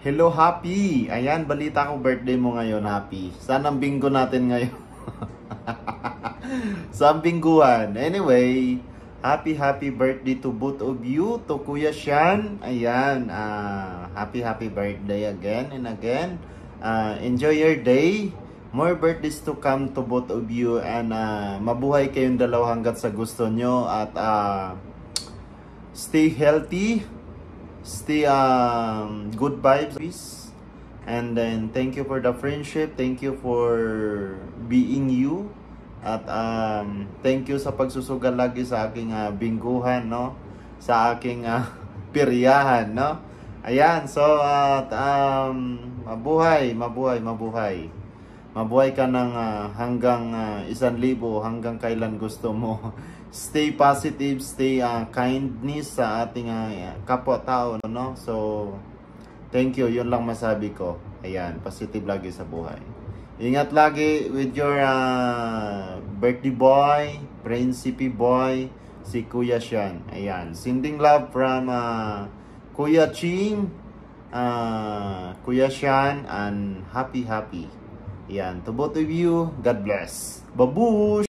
Hello, Happy! Ayan, balita ko birthday mo ngayon, Happy. Saan ang bingo natin ngayon? Saan bingguhan? Anyway, happy birthday to both of you, to Kuya Sean. Ayan, happy birthday again and again. Enjoy your day. More birthdays to come to both of you, and mabuhay kayong dalawa hanggat sa gusto nyo, at stay healthy, stay good vibes, and then thank you for the friendship, thank you for being you, at thank you sa pagsusugal lagi sa aking bingguhan, no, sa aking piryahan, no. Ayan, so mabuhay ka ng hanggang 1,000, hanggang kailan gusto mo. Stay positive, stay kindness sa ating kapwa-tao, no? So, thank you. Yun lang masabi ko. Ayan, positive lagi sa buhay. Ingat lagi with your birthday boy, principe boy, si Kuya Sean. Ayan, sending love from Kuya Ching, Kuya Sean, and happy. Yan, to both of you, God bless. Babush!